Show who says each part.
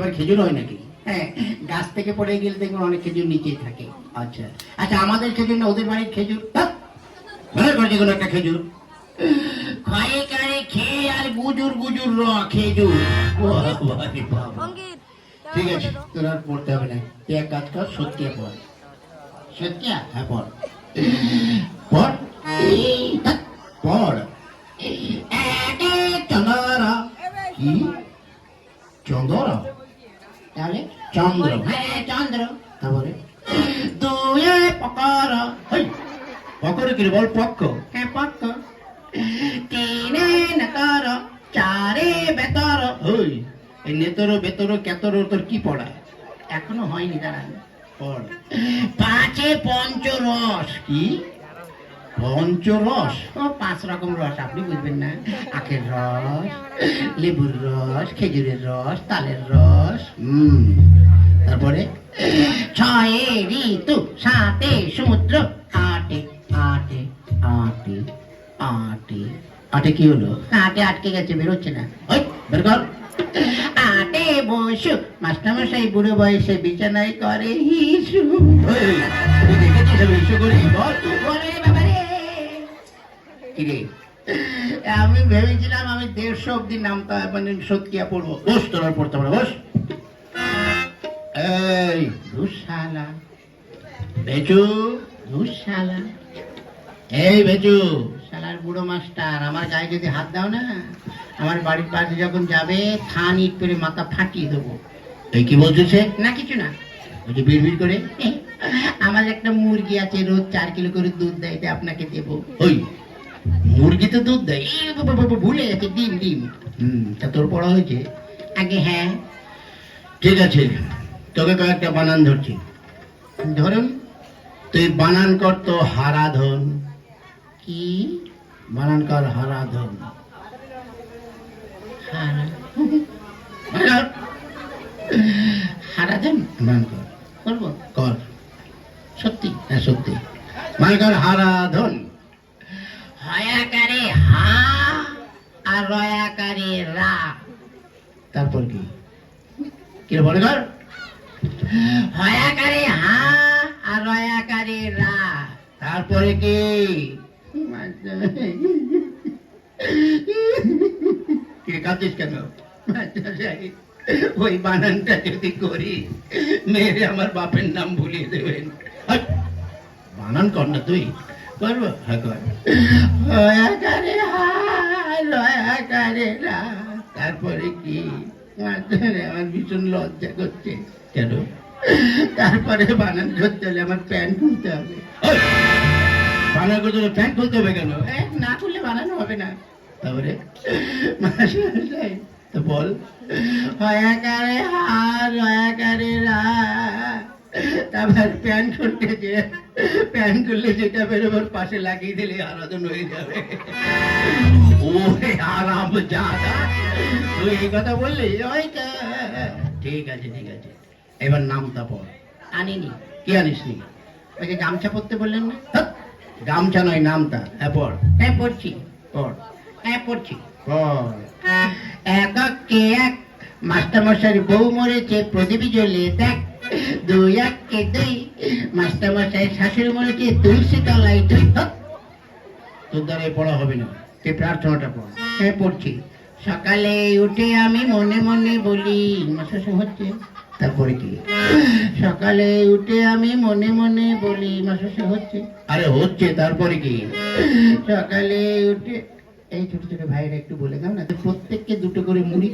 Speaker 1: আবার খেজুর হয় নাকি? হ্যাঁ, গাছ থেকে পড়ে গেলে দেখবেন অনেক খেজুর নিচেই থাকে। আচ্ছা আচ্ছা, আমাদের খেজুর না ওদের বাড়ির খেজুর? মনে করছে কোনো একটা খেজুর খয়ে কারে খেয়ে আর গুজুর গুজুর খেজুর। ঠিক আছে, তোর আর পড়তে হবে না, তুই এক কাজ কর, সত্যিয়া পড়। সত্যিয়া? হ্যাঁ পড় পড় পড়। চন্দ্রা কি? চন্দ্র? তাহলে চন্দ্র, হ্যাঁ চন্দ্র। তারপরে দুয়ে পকর, পকর কি বল? পক্ষ, হ্যাঁ পক্ষ। তিনে নেতর, চারে বেতর। ওই এই নেতর বেতর কেতর তোর কি পড়া? এখনো হয়নি, দাঁড়ান পড়। পাঁচে পঞ্চরস। কি পঞ্চরস? ও 5 রকম রস, আপনি বুঝবেন না। আখের রস, লেবুর রস, খেজুরের রস, তালের রস। তারপরে ছয়ে ঋতু, সাতে সমুদ্র, আটে আটে আটে আটে আটে কি হলো? আটে আটকে গেছে, বেরোচ্ছে না। ওই বের কর। আটে বসু, মাস্টারমশাই বুড়ো বয়সে বিছানায় করে হিসু। দেখেছিস হিসু করে? আমি ভেবেছিলাম আমি 150 অব্দি নামতা মানে সত্যিয়া পড়বো। বস, তোর আর পড়তে পারো, বস। এই দুঃশালা বেচু, দুঃশালা। এই বেচু, শালার বুড়ো মাস্টার, আমার গায়ে যদি হাত দাও না, আমার বাড়ির পাশে যখন যাবে থান ইট করে মাথা ফাটিয়ে দেবো। এই কি বলছিস? না কিছু না। ওই যে বিড়বিড় করে, আমার একটা মুরগি আছে, রোজ 4 কিলো করে দুধ দেয়, এটা আপনাকে দেবো। ওই মুরগি তো দুধ দেয়? ভুলে গেছে, ডিম ডিম। তা তোর পড়া হয়েছে? আগে হ্যাঁ। ঠিক আছে, তোকে কয়েকটা বানান ধরছি। ধরুন, তুই বানান কর তো হারাধন। কি বানান কর? হারাধন। হারাধন বানান কর। করবো? কর। সত্যি? হ্যাঁ সত্যি। বানান কর হারাধন। হয়াকারে হা আর রয়াকারে রা। তারপর কি? কি বলে কর? হয়াকারে হা আর রয়াকারে রা। তারপরে কি? কাঁদিস কেন? ওই বানানটা যদি করি মেয়েরে আমার বাপের নাম ভুলিয়ে দেবেন। বানান কর না তুই। করবো? হ্যাঁ কর। হয়াকারে হা রয়াকারে রা। তারপরে কি? আমার ভীষণ লজ্জা করছে। কেন? তারপরে বানান করতে হলে আমার প্যান্ট খুলতে হবে। বানান করতে হলে প্যান্ট খুলতে হবে কেন? না খুললে বানানো হবে না। তারপরে তো বল। হয়াকারে হার রয়াকারে রা। তারপর প্যান্ট খুলতে যে প্যান্ট খুললে যেটা বেরোবার পাশে লাগিয়ে দিলে আরাধন হয়ে যাবে। ওরে আরাম জাদা, তুই এই কথা বললি? ঠিক আছে ঠিক আছে, এবার নামটা পড়। আনিনি? কি আনিস নি? ওই যে গামছা পরতে বললেন না? গামছা নয়, নামটা। হ্যাঁ পড়। হ্যাঁ পড়ছি। পড়। হ্যাঁ পড়ছি। পড়। একে এক মাস্টারমশাইয়ের বউ মরেছে, প্রদীপী জ্বলে দেখ। 2 1 2 মাস্টারমশাইয়ের শাশুড়ি মরেছে, তুলসী তলায় 2। তোর দ্বারা পড়া হবে না, তুই প্রার্থনাটা পড়। হ্যাঁ পড়ছি। সকালে উঠে আমি মনে মনে বলি, মাস্টার হচ্ছে। তারপরে কি? সকালে উঠে আমি মনে মনে বলি, মাস্টার হচ্ছে। আরে হচ্ছে, তারপরে কি? সকালে উঠে, এই ছোট ছোট ভাইরা একটু বলে দাও না, প্রত্যেককে 2টো করে মুড়ি